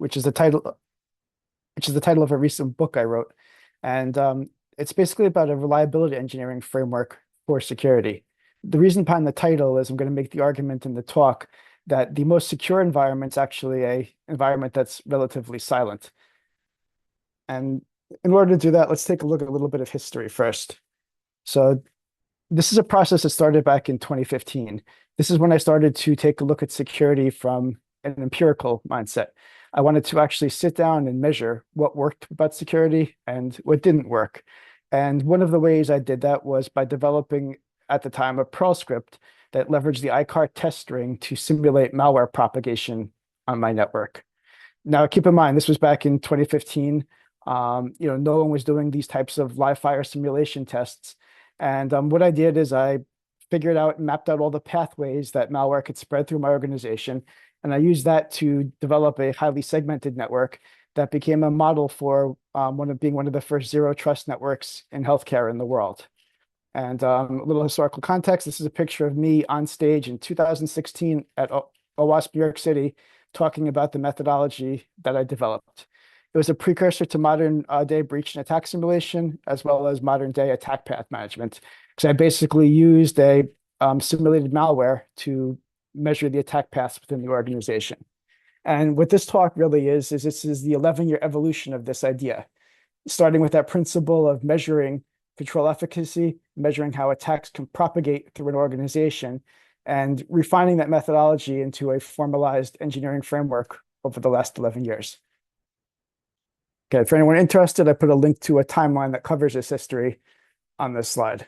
which is the title of a recent book I wrote. And it's basically about a reliability engineering framework for security. The reason behind the title is I'm going to make the argument in the talk that the most secure environment is actually a environment that's relatively silent. And in order to do that, let's take a look at a little bit of history first. So this is a process that started back in 2015. This is when I started to take a look at security from an empirical mindset. I wanted to actually sit down and measure what worked about security and what didn't work. And one of the ways I did that was by developing, at the time, a Perl script that leveraged the ICAR test string to simulate malware propagation on my network. Now, keep in mind, this was back in 2015. No one was doing these types of live fire simulation tests. And what I did is I figured out and mapped out all the pathways that malware could spread through my organization. And I used that to develop a highly segmented network that became a model for being one of the first zero trust networks in healthcare in the world. And a little historical context, this is a picture of me on stage in 2016 at OWASP New York City talking about the methodology that I developed. It was a precursor to modern day breach and attack simulation, as well as modern day attack path management. Because I basically used a simulated malware to measure the attack paths within the organization. And what this talk really is this is the 11-year evolution of this idea, starting with that principle of measuring control efficacy, measuring how attacks can propagate through an organization, and refining that methodology into a formalized engineering framework over the last 11 years. Okay, for anyone interested, I put a link to a timeline that covers this history on this slide.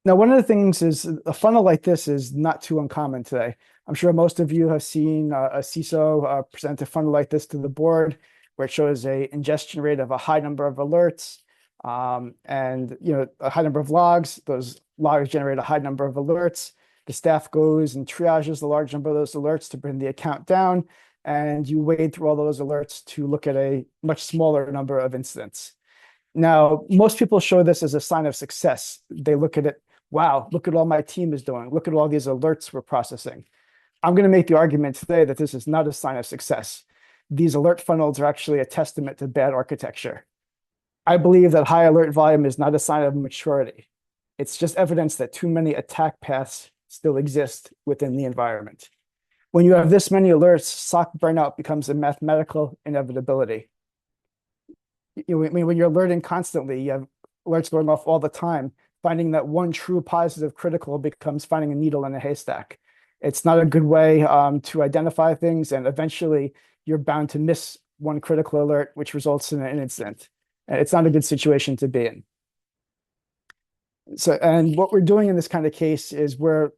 Now, one of the things is a funnel like this is not too uncommon today. I'm sure most of you have seen a CISO present a funnel like this to the board, where it shows a ingestion rate of a high number of alerts and a high number of logs. Those logs generate a high number of alerts. The staff goes and triages the large number of those alerts to bring the account down, and you wade through all those alerts to look at a much smaller number of incidents. Now, most people show this as a sign of success. They look at it, wow, look at all my team is doing. Look at all these alerts we're processing. I'm going to make the argument today that this is not a sign of success. These alert funnels are actually a testament to bad architecture. I believe that high alert volume is not a sign of maturity. It's just evidence that too many attack paths still exist within the environment. When you have this many alerts, SOC burnout becomes a mathematical inevitability. When you're alerting constantly, you have alerts going off all the time. Finding that one true positive critical becomes finding a needle in a haystack. It's not a good way to identify things, and eventually you're bound to miss one critical alert, which results in an incident. It's not a good situation to be in. And what we're doing in this kind of case is we're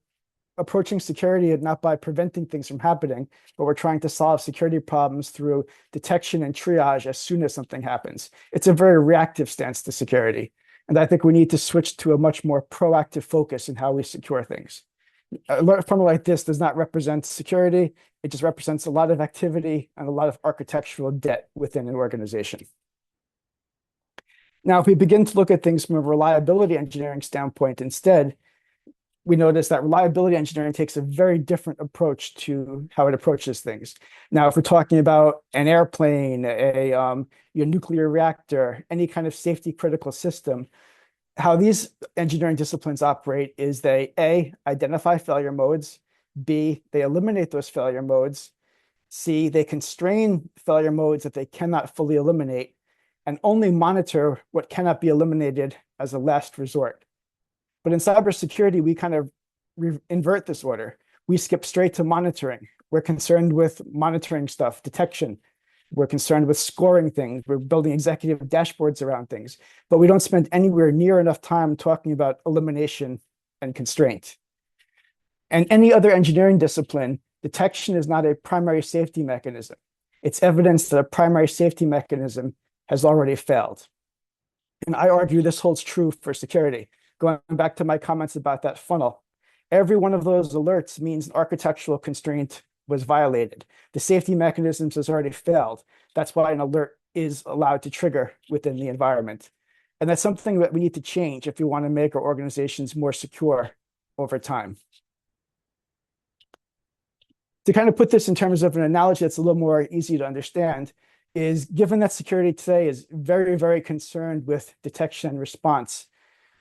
approaching security not by preventing things from happening, but we're trying to solve security problems through detection and triage as soon as something happens. It's a very reactive stance to security. And I think we need to switch to a much more proactive focus in how we secure things. A alert funnel like this does not represent security. It just represents a lot of activity and a lot of architectural debt within an organization. Now, if we begin to look at things from a reliability engineering standpoint instead, we notice that reliability engineering takes a very different approach to how it approaches things. Now, if we're talking about an airplane, your nuclear reactor, any kind of safety critical system, how these engineering disciplines operate is they, A, identify failure modes, B, they eliminate those failure modes, C, they constrain failure modes that they cannot fully eliminate, and only monitor what cannot be eliminated as a last resort. But in cybersecurity, we kind of invert this order. We skip straight to monitoring. We're concerned with monitoring stuff, detection. We're concerned with scoring things. We're building executive dashboards around things, but we don't spend anywhere near enough time talking about elimination and constraint. And any other engineering discipline, detection is not a primary safety mechanism. It's evidence that a primary safety mechanism has already failed. And I argue this holds true for security. Going back to my comments about that funnel, every one of those alerts means an architectural constraint was violated. The safety mechanisms has already failed. That's why an alert is allowed to trigger within the environment. And that's something that we need to change if we want to make our organizations more secure over time. To kind of put this in terms of an analogy that's a little more easy to understand, is given that security today is very, very concerned with detection and response,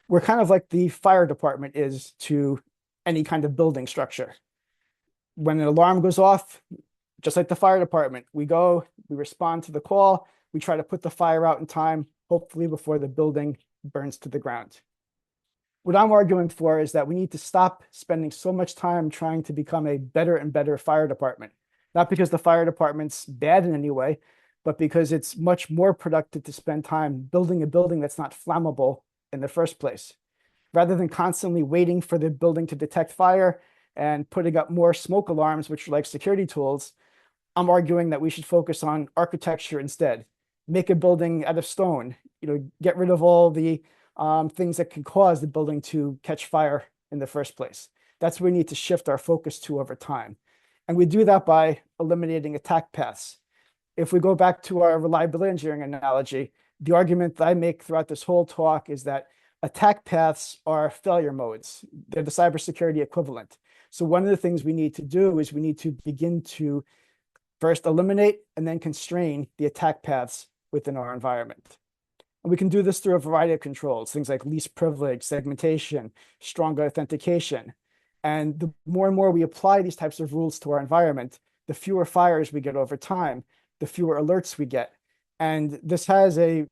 we're kind of like the fire department is to any kind of building structure. When an alarm goes off, just like the fire department, we go, we respond to the call, we try to put the fire out in time, hopefully before the building burns to the ground. What I'm arguing for is that we need to stop spending so much time trying to become a better and better fire department. Not because the fire department's bad in any way, but because it's much more productive to spend time building a building that's not flammable in the first place. Rather than constantly waiting for the building to detect fire and putting up more smoke alarms, which are like security tools, I'm arguing that we should focus on architecture instead. Make a building out of stone, get rid of all the things that can cause the building to catch fire in the first place. That's where we need to shift our focus to over time. And we do that by eliminating attack paths. If we go back to our reliability engineering analogy, the argument that I make throughout this whole talk is that attack paths are failure modes. They're the cybersecurity equivalent. So one of the things we need to do is we need to begin to first eliminate and then constrain the attack paths within our environment. And we can do this through a variety of controls, things like least privilege, segmentation, stronger authentication. And the more and more we apply these types of rules to our environment, the fewer fires we get over time, the fewer alerts we get. And this has a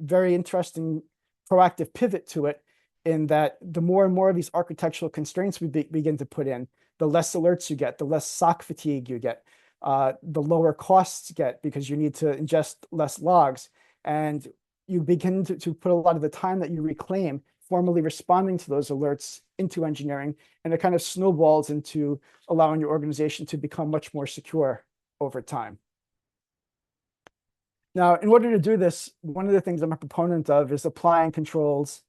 very interesting proactive pivot to it, in that the more and more of these architectural constraints we begin to put in, the less alerts you get, the less SOC fatigue you get, the lower costs you get because you need to ingest less logs. And you begin to put a lot of the time that you reclaim formally responding to those alerts into engineering, and it kind of snowballs into allowing your organization to become much more secure over time. Now, in order to do this, one of the things I'm a proponent of is applying controls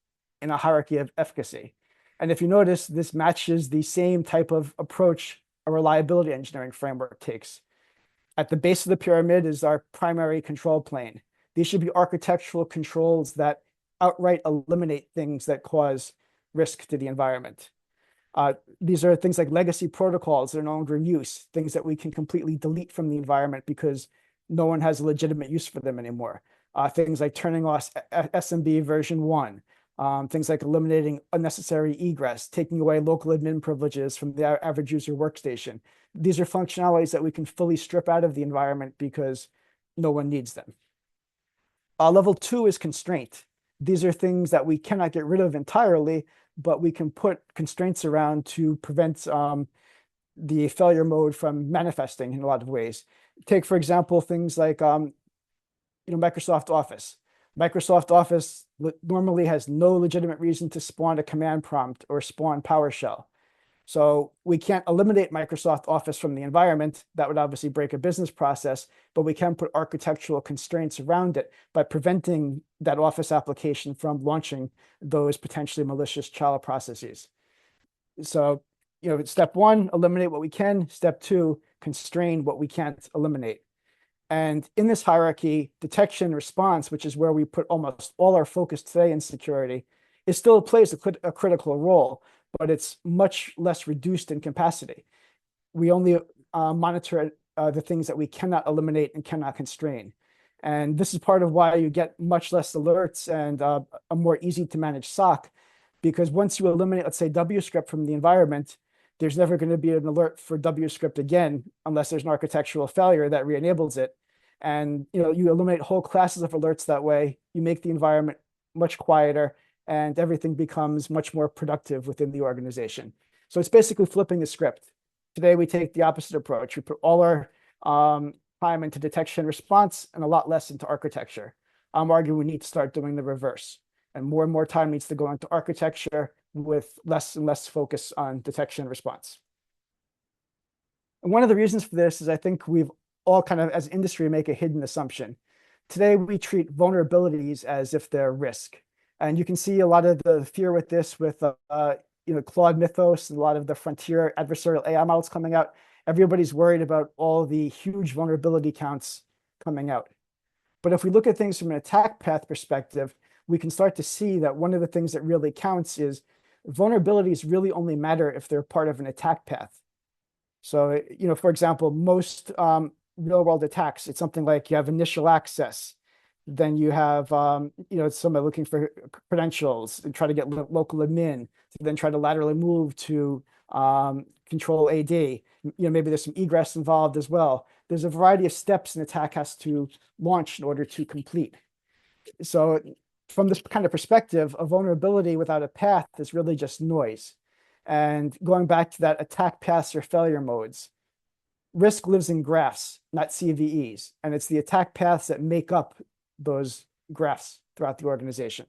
in a hierarchy of efficacy. And if you notice, this matches the same type of approach a reliability engineering framework takes. At the base of the pyramid is our primary control plane. These should be architectural controls that outright eliminate things that cause risk to the environment. These are things like legacy protocols that are no longer in use, things that we can completely delete from the environment because no one has a legitimate use for them anymore. Things like turning off SMB version 1, things like eliminating unnecessary egress, taking away local admin privileges from the average user workstation. These are functionalities that we can fully strip out of the environment because no one needs them. Level 2 is constraint. These are things that we cannot get rid of entirely, but we can put constraints around to prevent the failure mode from manifesting in a lot of ways. Take, for example, things like Microsoft Office. Microsoft Office normally has no legitimate reason to spawn a command prompt or spawn PowerShell. So we can't eliminate Microsoft Office from the environment. That would obviously break a business process, but we can put architectural constraints around it by preventing that Office application from launching those potentially malicious child processes. So, step 1, eliminate what we can. Step 2, constrain what we can't eliminate. And in this hierarchy, detection response, which is where we put almost all our focus today in security, it still plays a critical role, but it's much less reduced in capacity. We only monitor the things that we cannot eliminate and cannot constrain. And this is part of why you get much less alerts and a more easy to manage SOC, because once you eliminate, let's say, WScript from the environment, there's never going to be an alert for WScript again, unless there's an architectural failure that re-enables it. And you eliminate whole classes of alerts that way. You make the environment much quieter, and everything becomes much more productive within the organization. So it's basically flipping the script. Today, we take the opposite approach. We put all our time into detection response and a lot less into architecture. I'm arguing we need to start doing the reverse. And more time needs to go into architecture with less and less focus on detection and response. And one of the reasons for this is I think we've all kind of, as industry, make a hidden assumption. Today, we treat vulnerabilities as if they're risk. And you can see a lot of the fear with this with Claude Mythos and a lot of the frontier adversarial AI models coming out. Everybody's worried about all the huge vulnerability counts coming out. But if we look at things from an attack path perspective, we can start to see that one of the things that really counts is vulnerabilities really only matter if they're part of an attack path. So, for example, most real world attacks, it's something like you have initial access, then you have, somebody looking for credentials and try to get local admin, to then try to laterally move to control AD. Maybe there's some egress involved as well. There's a variety of steps an attack has to launch in order to complete. So from this kind of perspective, a vulnerability without a path is really just noise. And going back to that attack paths or failure modes, risk lives in graphs, not CVEs. And it's the attack paths that make up those graphs throughout the organization.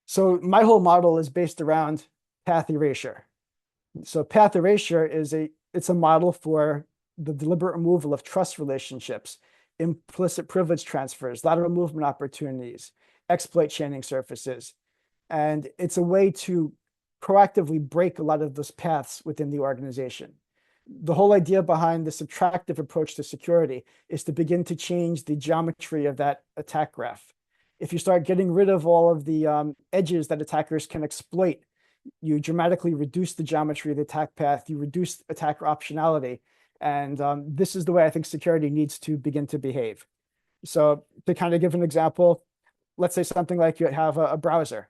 So my whole model is based around path erasure. So path erasure it's a model for the deliberate removal of trust relationships, implicit privilege transfers, lateral movement opportunities, exploit chaining surfaces. And it's a way to proactively break a lot of those paths within the organization. The whole idea behind the subtractive approach to security is to begin to change the geometry of that attack graph. If you start getting rid of all of the edges that attackers can exploit, you dramatically reduce the geometry of the attack path, you reduce attacker optionality. And this is the way I think security needs to begin to behave. So to kind of give an example, let's say something like you have a browser.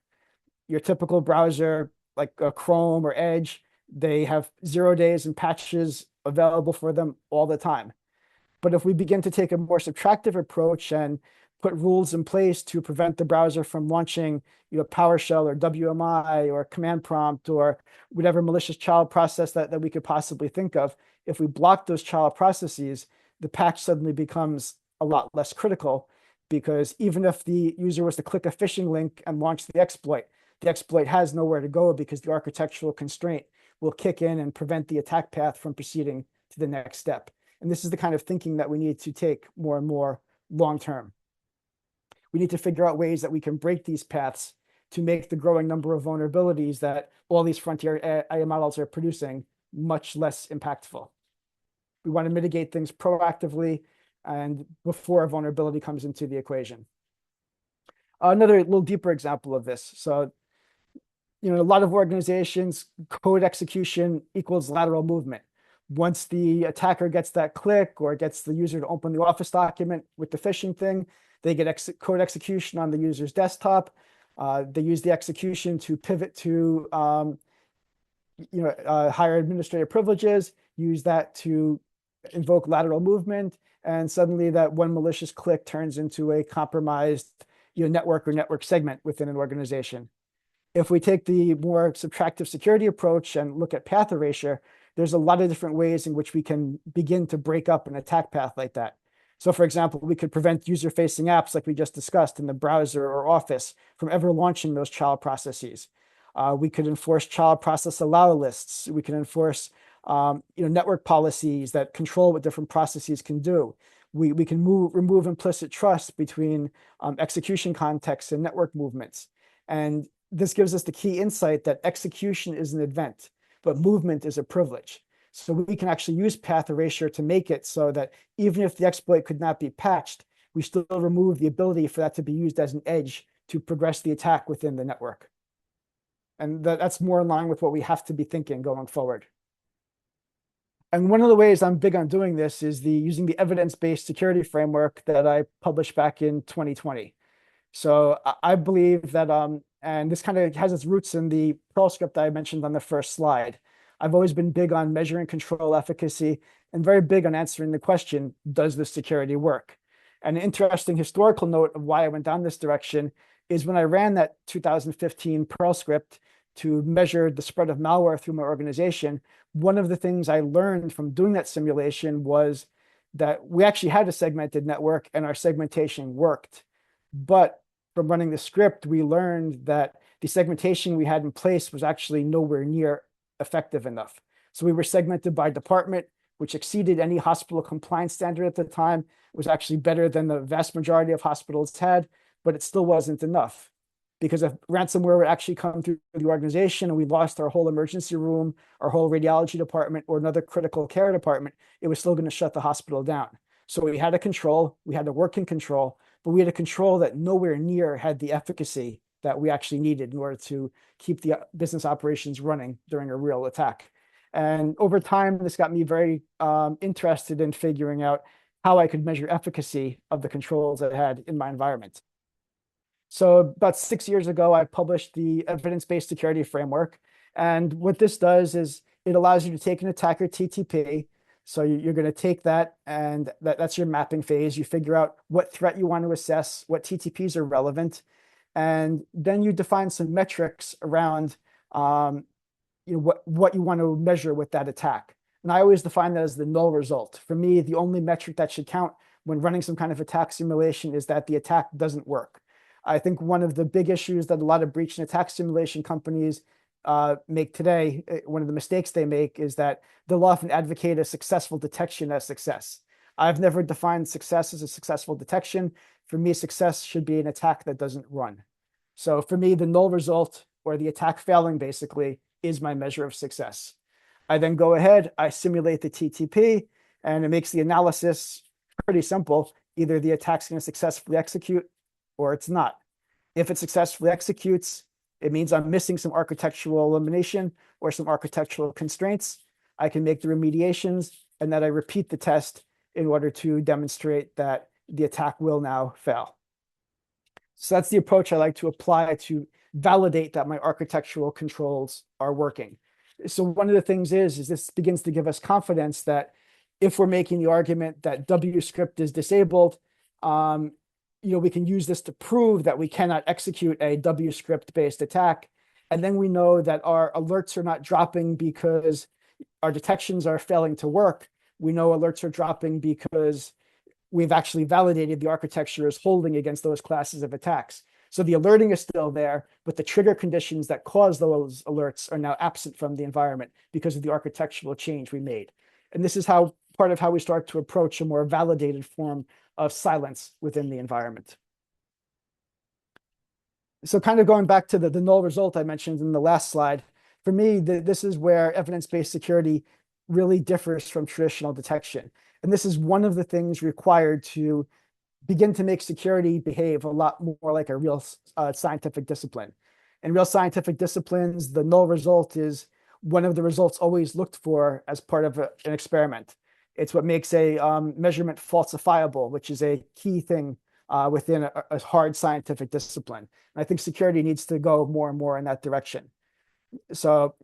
Your typical browser, like a Chrome or Edge, they have 0 days and patches available for them all the time. But if we begin to take a more subtractive approach and put rules in place to prevent the browser from launching, PowerShell or WMI or command prompt or whatever malicious child process that we could possibly think of, if we block those child processes, the patch suddenly becomes a lot less critical, because even if the user was to click a phishing link and launch the exploit has nowhere to go because the architectural constraint will kick in and prevent the attack path from proceeding to the next step. And this is the kind of thinking that we need to take more and more long term. We need to figure out ways that we can break these paths to make the growing number of vulnerabilities that all these frontier AI models are producing much less impactful. We want to mitigate things proactively and before a vulnerability comes into the equation. Another little deeper example of this. So, a lot of organizations, code execution equals lateral movement. Once the attacker gets that click or gets the user to open the Office document with the phishing thing, they get code execution on the user's desktop. They use the execution to pivot to higher administrative privileges, use that to invoke lateral movement, and suddenly that one malicious click turns into a compromised network or network segment within an organization. If we take the more subtractive security approach and look at path erasure, there's a lot of different ways in which we can begin to break up an attack path like that. So for example, we could prevent user-facing apps like we just discussed in the browser or Office from ever launching those child processes. We could enforce child process allow lists. We can enforce network policies that control what different processes can do. We can remove implicit trust between execution contexts and network movements. And this gives us the key insight that execution is an event, but movement is a privilege. So we can actually use path erasure to make it so that even if the exploit could not be patched, we still remove the ability for that to be used as an edge to progress the attack within the network. And that's more in line with what we have to be thinking going forward. And one of the ways I'm big on doing this is using the evidence-based security framework that I published back in 2020. So I believe that, and this kind of has its roots in the Perl script I mentioned on the first slide. I've always been big on measuring control efficacy and very big on answering the question, does this security work? And an interesting historical note of why I went down this direction is when I ran that 2015 Perl script to measure the spread of malware through my organization, one of the things I learned from doing that simulation was that we actually had a segmented network and our segmentation worked. But from running the script, we learned that the segmentation we had in place was actually nowhere near effective enough. So we were segmented by department, which exceeded any hospital compliance standard at the time. It was actually better than the vast majority of hospitals had, but it still wasn't enough. Because if ransomware would actually come through the organization and we lost our whole emergency room, our whole radiology department, or another critical care department, it was still going to shut the hospital down. So we had a control, we had to work in control, but we had a control that nowhere near had the efficacy that we actually needed in order to keep the business operations running during a real attack. And over time, this got me very interested in figuring out how I could measure efficacy of the controls I had in my environment. So about 6 years ago, I published the evidence-based security framework. And what this does is it allows you to take an attacker TTP. So you're going to take that, and that's your mapping phase. You figure out what threat you want to assess, what TTPs are relevant, and then you define some metrics around what you want to measure with that attack. And I always define that as the null result. For me, the only metric that should count when running some kind of attack simulation is that the attack doesn't work. I think one of the big issues that a lot of breach and attack simulation companies make today, one of the mistakes they make is that they'll often advocate a successful detection as success. I've never defined success as a successful detection. For me, success should be an attack that doesn't run. So for me, the null result, or the attack failing basically, is my measure of success. I then go ahead, I simulate the TTP, and it makes the analysis pretty simple. Either the attack's going to successfully execute or it's not. If it successfully executes, it means I'm missing some architectural elimination or some architectural constraints. I can make the remediations, and then I repeat the test in order to demonstrate that the attack will now fail. So that's the approach I like to apply to validate that my architectural controls are working. So one of the things is this begins to give us confidence that if we're making the argument that W script is disabled, we can use this to prove that we cannot execute a W script based attack. And then we know that our alerts are not dropping because our detections are failing to work. We know alerts are dropping because we've actually validated the architecture is holding against those classes of attacks. So the alerting is still there, but the trigger conditions that cause those alerts are now absent from the environment because of the architectural change we made. And this is part of how we start to approach a more validated form of silence within the environment. So kind of going back to the null result I mentioned in the last slide, for me, this is where evidence-based security really differs from traditional detection. And this is one of the things required to begin to make security behave a lot more like a real scientific discipline. In real scientific disciplines, the null result is one of the results always looked for as part of an experiment. It's what makes a measurement falsifiable, which is a key thing within a hard scientific discipline. And I think security needs to go more and more in that direction. So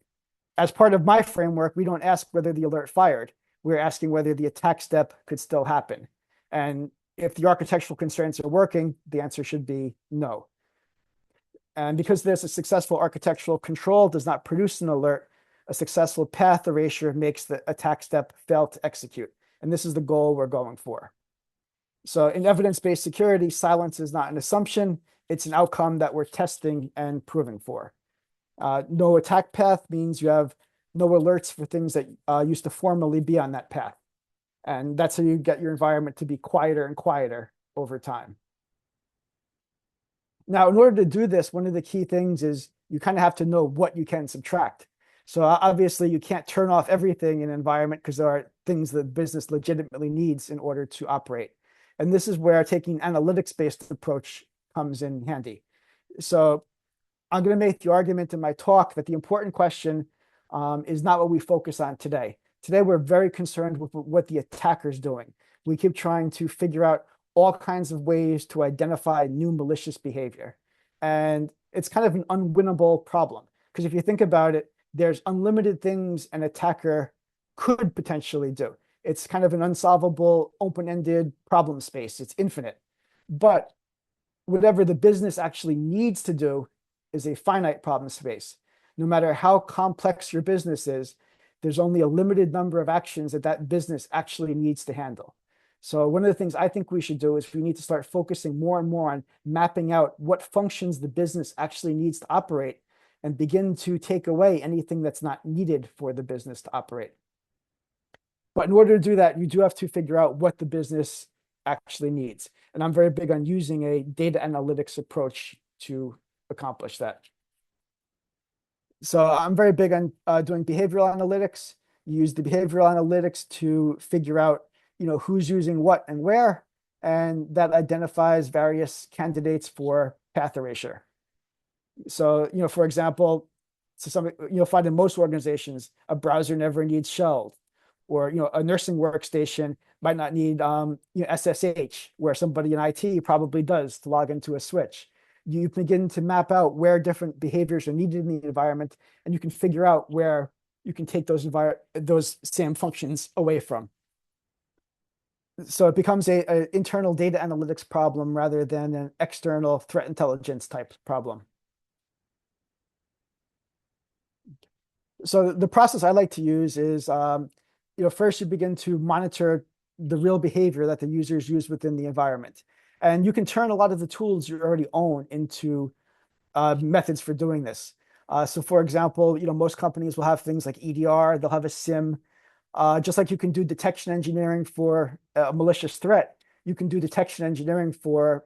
as part of my framework, we don't ask whether the alert fired. We're asking whether the attack step could still happen. And if the architectural constraints are working, the answer should be no. And because there's a successful architectural control does not produce an alert, a successful path erasure makes the attack step fail to execute. And this is the goal we're going for. So in evidence-based security, silence is not an assumption. It's an outcome that we're testing and proving for. No attack path means you have no alerts for things that used to formerly be on that path. And that's how you get your environment to be quieter and quieter over time. Now, in order to do this, one of the key things is you kind of have to know what you can subtract. So obviously, you can't turn off everything in an environment because there are things that business legitimately needs in order to operate. And this is where taking an analytics-based approach comes in handy. So I'm going to make the argument in my talk that the important question is not what we focus on today. Today, we're very concerned with what the attacker's doing. We keep trying to figure out all kinds of ways to identify new malicious behavior. And it's kind of an unwinnable problem. Because if you think about it, there's unlimited things an attacker could potentially do. It's kind of an unsolvable, open-ended problem space. It's infinite. But whatever the business actually needs to do is a finite problem space. No matter how complex your business is, there's only a limited number of actions that business actually needs to handle. So one of the things I think we should do is we need to start focusing more and more on mapping out what functions the business actually needs to operate and begin to take away anything that's not needed for the business to operate. But in order to do that, you do have to figure out what the business actually needs. And I'm very big on using a data analytics approach to accomplish that. So I'm very big on doing behavioral analytics. You use the behavioral analytics to figure out, who's using what and where, and that identifies various candidates for path erasure. So, for example, So you'll find in most organizations, a browser never needs shell, or a nursing workstation might not need SSH, where somebody in IT probably does to log into a switch. You begin to map out where different behaviors are needed in the environment, and you can figure out where you can take those same functions away from. So it becomes a internal data analytics problem rather than an external threat intelligence type problem. So the process I like to use is, first you begin to monitor the real behavior that the users use within the environment. And you can turn a lot of the tools you already own into methods for doing this. So for example, most companies will have things like EDR, they'll have a SIM. Just like you can do detection engineering for a malicious threat, you can do detection engineering for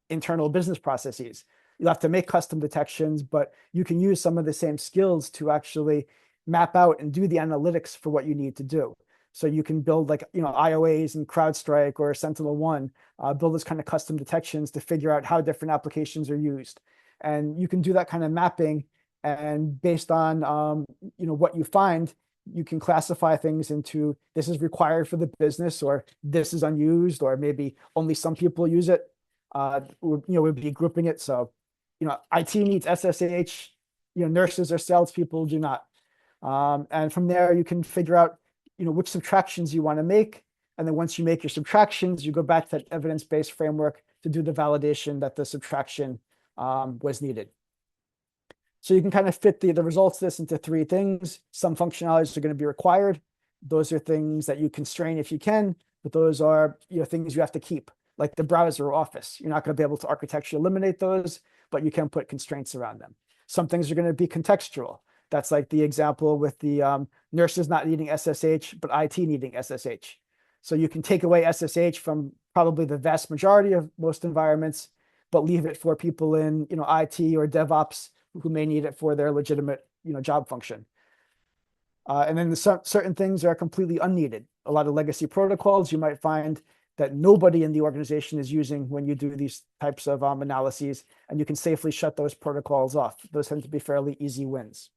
internal business processes. You'll have to make custom detections, but you can use some of the same skills to actually map out and do the analytics for what you need to do. So you can build like, IOAs and CrowdStrike or SentinelOne, build those kind of custom detections to figure out how different applications are used. And you can do that kind of mapping, and based on what you find, you can classify things into this is required for the business, or this is unused, or maybe only some people use it. We'd be grouping it. So, IT needs SSH, nurses or salespeople do not. And from there, you can figure out, which subtractions you want to make. And then once you make your subtractions, you go back to that evidence-based framework to do the validation that the subtraction was needed. So you can kind of fit the results of this into three things. Some functionalities are going to be required. Those are things that you constrain if you can, but those are things you have to keep, like the browser or Office. You're not going to be able to architecturally eliminate those, but you can put constraints around them. Some things are going to be contextual. That's like the example with the nurses not needing SSH, but IT needing SSH. So you can take away SSH from probably the vast majority of most environments, but leave it for people in IT or DevOps who may need it for their legitimate job function. And then certain things are completely unneeded. A lot of legacy protocols you might find that nobody in the organization is using when you do these types of analyses, and you can safely shut those protocols off. Those tend to be fairly easy wins.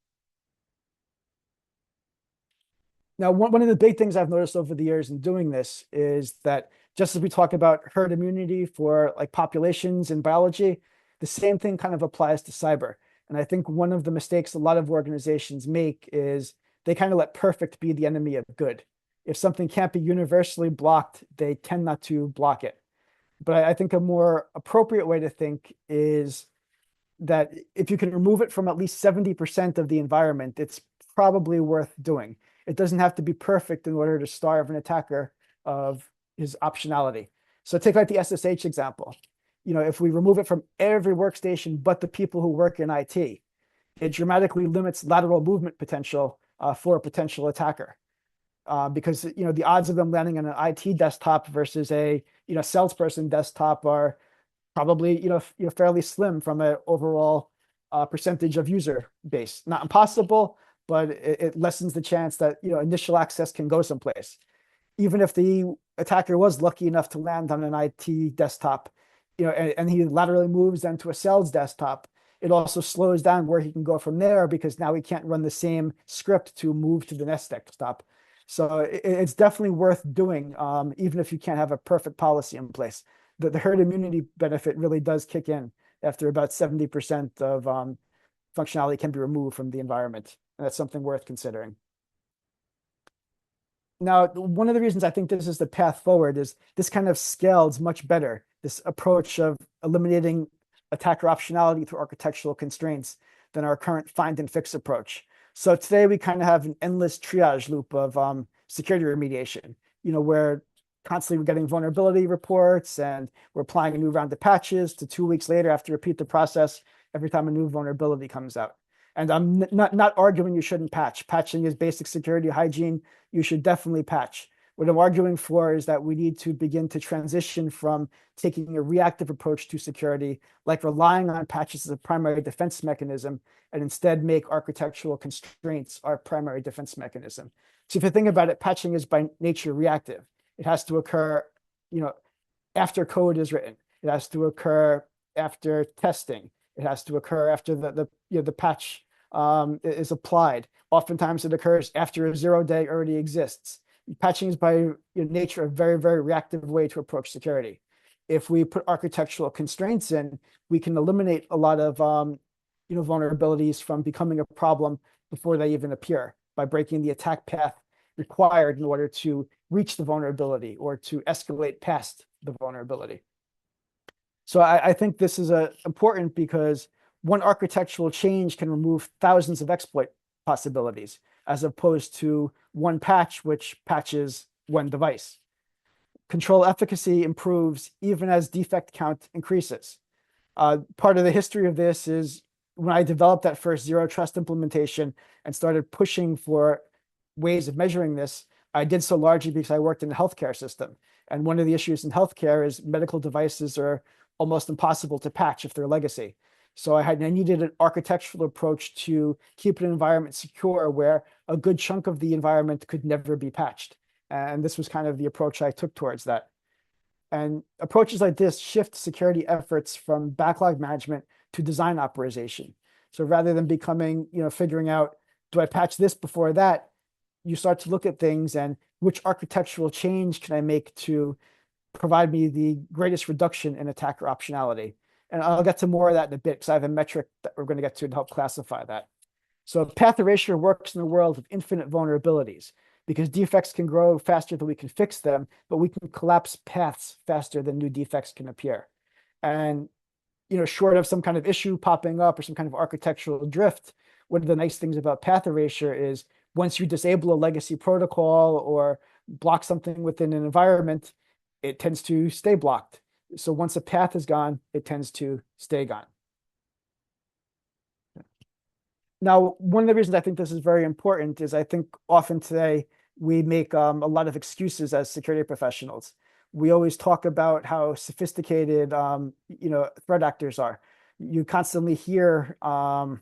Now, one of the big things I've noticed over the years in doing this is that just as we talk about herd immunity for like populations in biology, the same thing kind of applies to cyber. And I think one of the mistakes a lot of organizations make is they kind of let perfect be the enemy of good. If something can't be universally blocked, they tend not to block it. But I think a more appropriate way to think is that if you can remove it from at least 70% of the environment, it's probably worth doing. It doesn't have to be perfect in order to starve an attacker of his optionality. So take like the SSH example. If we remove it from every workstation but the people who work in IT, it dramatically limits lateral movement potential for a potential attacker. Because the odds of them landing on an IT desktop versus a salesperson desktop are probably fairly slim from an overall percentage of user base. Not impossible, but it lessens the chance that initial access can go someplace. Even if the attacker was lucky enough to land on an IT desktop, and he laterally moves then to a sales desktop, it also slows down where he can go from there, because now he can't run the same script to move to the next desktop. So it's definitely worth doing, even if you can't have a perfect policy in place. The herd immunity benefit really does kick in after about 70% of functionality can be removed from the environment. And that's something worth considering. Now, one of the reasons I think this is the path forward is this kind of scales much better, this approach of eliminating attacker optionality through architectural constraints, than our current find and fix approach. So today we kind of have an endless triage loop of security remediation, where constantly we're getting vulnerability reports and we're applying a new round of patches to 2 weeks later have to repeat the process every time a new vulnerability comes out. And I'm not arguing you shouldn't patch. Patching is basic security hygiene. You should definitely patch. What I'm arguing for is that we need to begin to transition from taking a reactive approach to security, like relying on patches as a primary defense mechanism, and instead make architectural constraints our primary defense mechanism. So if you think about it, patching is by nature reactive. It has to occur, after code is written. It has to occur after testing. It has to occur after the patch is applied. Oftentimes it occurs after a 0 day already exists. Patching is by nature a very, very reactive way to approach security. If we put architectural constraints in, we can eliminate a lot of vulnerabilities from becoming a problem before they even appear by breaking the attack path required in order to reach the vulnerability or to escalate past the vulnerability. So I think this is important because one architectural change can remove thousands of exploit possibilities, as opposed to one patch which patches one device. Control efficacy improves even as defect count increases. Part of the history of this is when I developed that first zero trust implementation and started pushing for ways of measuring this, I did so largely because I worked in the healthcare system. And one of the issues in healthcare is medical devices are almost impossible to patch if they're legacy. So I needed an architectural approach to keep an environment secure where a good chunk of the environment could never be patched. And this was kind of the approach I took towards that. And approaches like this shift security efforts from backlog management to design optimization. So rather than becoming, figuring out, do I patch this before that? You start to look at things and which architectural change can I make to provide me the greatest reduction in attacker optionality. And I'll get to more of that in a bit because I have a metric that we're going to get to help classify that. So path erasure works in the world of infinite vulnerabilities because defects can grow faster than we can fix them, but we can collapse paths faster than new defects can appear. And, short of some kind of issue popping up or some kind of architectural drift, one of the nice things about path erasure is once you disable a legacy protocol or block something within an environment, it tends to stay blocked. So once a path is gone, it tends to stay gone. Now, one of the reasons I think this is very important is I think often today we make a lot of excuses as security professionals. We always talk about how sophisticated, threat actors are. You constantly hear, when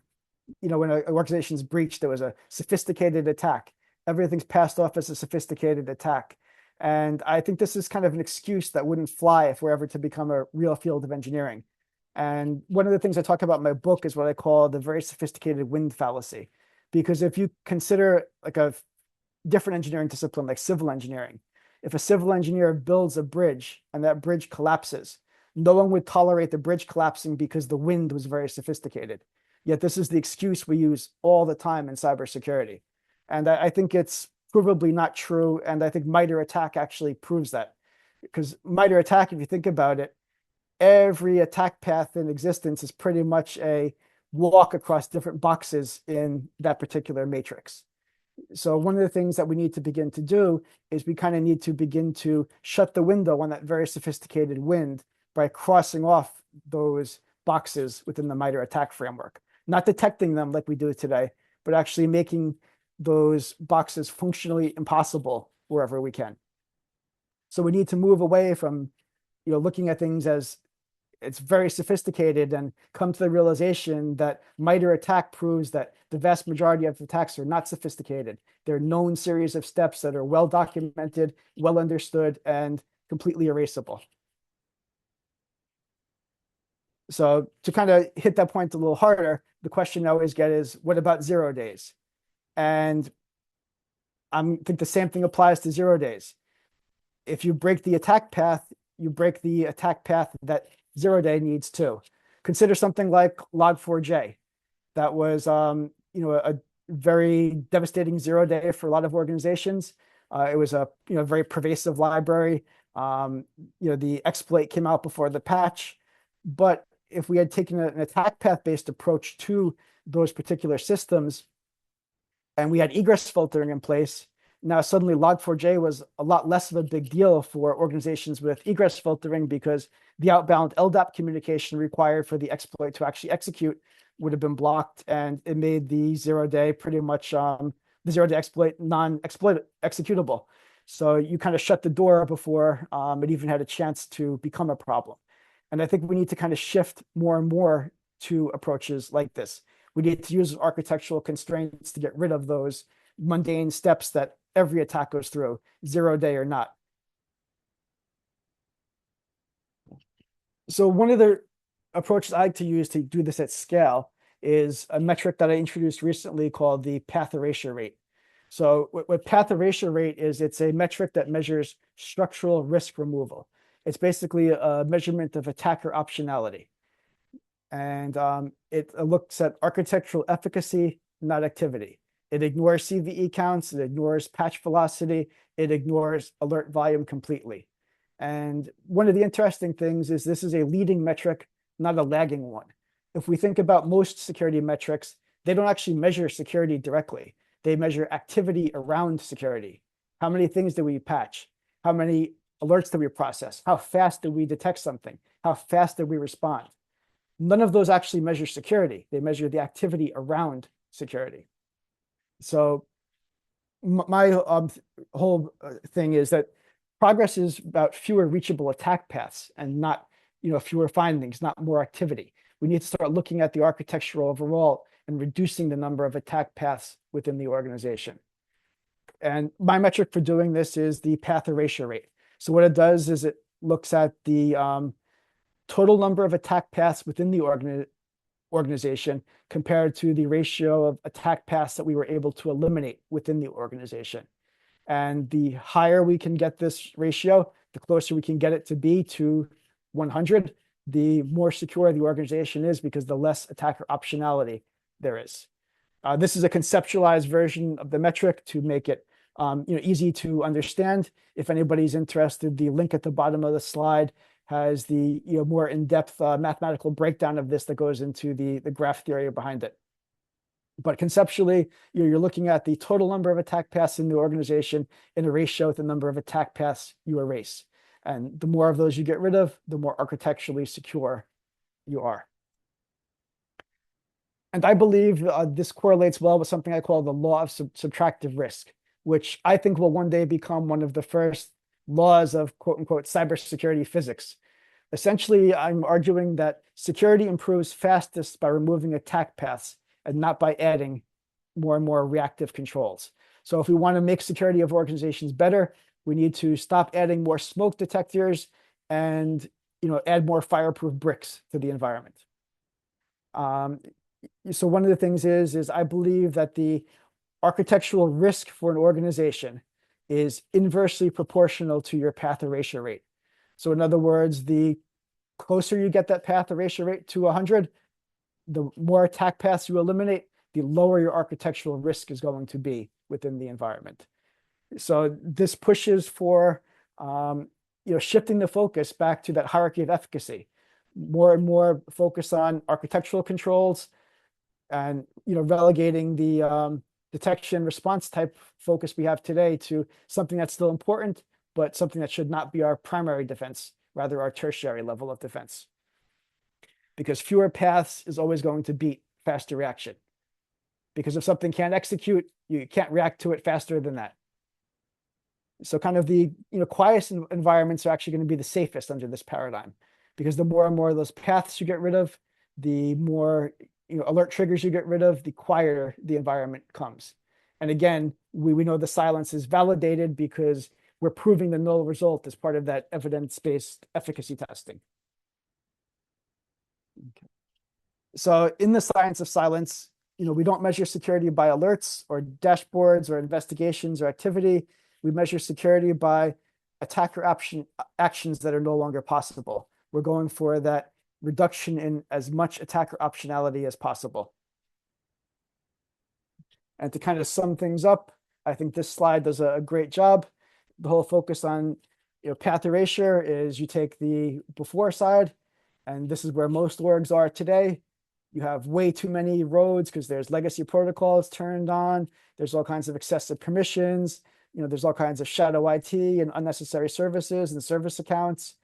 an organization's breached, there was a sophisticated attack. Everything's passed off as a sophisticated attack. And I think this is kind of an excuse that wouldn't fly if we're ever to become a real field of engineering. And one of the things I talk about in my book is what I call the very sophisticated wind fallacy. Because if you consider like a different engineering discipline, like civil engineering, if a civil engineer builds a bridge and that bridge collapses, no one would tolerate the bridge collapsing because the wind was very sophisticated. Yet this is the excuse we use all the time in cybersecurity. And I think it's provably not true. And I think MITRE ATT&CK actually proves that. Because MITRE ATT&CK, if you think about it, every attack path in existence is pretty much a walk across different boxes in that particular matrix. So one of the things that we need to begin to do is we kind of need to begin to shut the window on that very sophisticated wind by crossing off those boxes within the MITRE ATT&CK framework. Not detecting them like we do today, but actually making those boxes functionally impossible wherever we can. So we need to move away from, looking at things as it's very sophisticated and come to the realization that MITRE ATT&CK proves that the vast majority of attacks are not sophisticated. They're known series of steps that are well documented, well understood, and completely erasable. So to kind of hit that point a little harder, the question I always get is, what about 0 days? And I think the same thing applies to 0 days. If you break the attack path, you break the attack path that 0 day needs too. Consider something like Log4j. That was, a very devastating 0 day for a lot of organizations. It was a, very pervasive library. The exploit came out before the patch, but if we had taken an attack path based approach to those particular systems and we had egress filtering in place, now suddenly Log4j was a lot less of a big deal for organizations with egress filtering because the outbound LDAP communication required for the exploit to actually execute would have been blocked, and it made the 0 day pretty much the 0 day exploit executable. So you kind of shut the door before it even had a chance to become a problem. And I think we need to kind of shift more and more to approaches like this. We need to use architectural constraints to get rid of those mundane steps that every attack goes through, 0 day or not. So one of the approaches I like to use to do this at scale is a metric that I introduced recently called the Path Erasure Rate. So what Path Erasure Rate is, it's a metric that measures structural risk removal. It's basically a measurement of attacker optionality. And it looks at architectural efficacy, not activity. It ignores CVE counts, it ignores patch velocity, it ignores alert volume completely. And one of the interesting things is this is a leading metric, not a lagging one. If we think about most security metrics, they don't actually measure security directly. They measure activity around security. How many things do we patch? How many alerts do we process? How fast do we detect something? How fast do we respond? None of those actually measure security. They measure the activity around security. So my whole thing is that progress is about fewer reachable attack paths and not, fewer findings, not more activity. We need to start looking at the architecture overall and reducing the number of attack paths within the organization. And my metric for doing this is the Path Erasure Rate. So what it does is it looks at the total number of attack paths within the organization compared to the ratio of attack paths that we were able to eliminate within the organization. And the higher we can get this ratio, the closer we can get it to be to 100, the more secure the organization is because the less attacker optionality there is. This is a conceptualized version of the metric to make it easy to understand. If anybody's interested, the link at the bottom of the slide has the more in-depth mathematical breakdown of this that goes into the graph theory behind it. But conceptually, you're looking at the total number of attack paths in the organization in a ratio with the number of attack paths you erase. And the more of those you get rid of, the more architecturally secure you are. And I believe this correlates well with something I call the law of subtractive risk, which I think will one day become one of the first laws of quote unquote cybersecurity physics. Essentially, I'm arguing that security improves fastest by removing attack paths and not by adding more and more reactive controls. So if we want to make security of organizations better, we need to stop adding more smoke detectors and add more fireproof bricks to the environment. So one of the things is I believe that the architectural risk for an organization is inversely proportional to your path erasure rate. So in other words, the closer you get that path erasure rate to 100, the more attack paths you eliminate, the lower your architectural risk is going to be within the environment. So this pushes for shifting the focus back to that hierarchy of efficacy, more and more focus on architectural controls, and relegating the detection response type focus we have today to something that's still important, but something that should not be our primary defense, rather our tertiary level of defense. Because fewer paths is always going to beat faster reaction. Because if something can't execute, you can't react to it faster than that. So kind of the quietest environments are actually going to be the safest under this paradigm, because the more and more of those paths you get rid of, the more alert triggers you get rid of, the quieter the environment comes. And again, we know the silence is validated because we're proving the null result as part of that evidence-based efficacy testing. Okay. So in the science of silence, we don't measure security by alerts or dashboards or investigations or activity. We measure security by attacker actions that are no longer possible. We're going for that reduction in as much attacker optionality as possible. And to kind of sum things up, I think this slide does a great job. The whole focus on path erasure is you take the before side, and this is where most orgs are today. You have way too many roads because there's legacy protocols turned on. There's all kinds of excessive permissions. There's all kinds of shadow IT and unnecessary services and service accounts.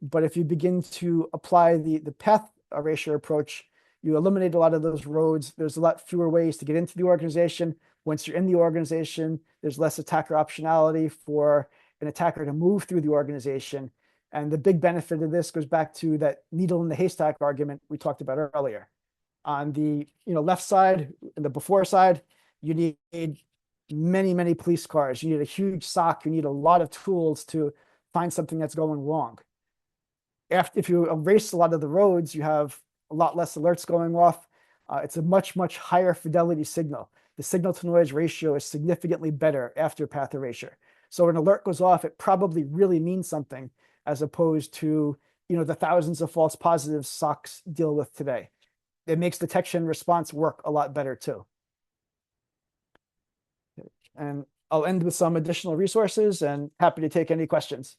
But if you begin to apply the path erasure approach, you eliminate a lot of those roads. There's a lot fewer ways to get into the organization. Once you're in the organization, there's less attacker optionality for an attacker to move through the organization. And the big benefit of this goes back to that needle in the haystack argument we talked about earlier. On the left side and the before side, you need many police cars. You need a huge SOC. You need a lot of tools to find something that's going wrong. If you erase a lot of the roads, you have a lot less alerts going off, It's a much, much higher fidelity signal. The signal to noise ratio is significantly better after path erasure. So when an alert goes off, it probably really means something as opposed to, the thousands of false positives SOCs deal with today. It makes detection response work a lot better too. And I'll end with some additional resources and happy to take any questions.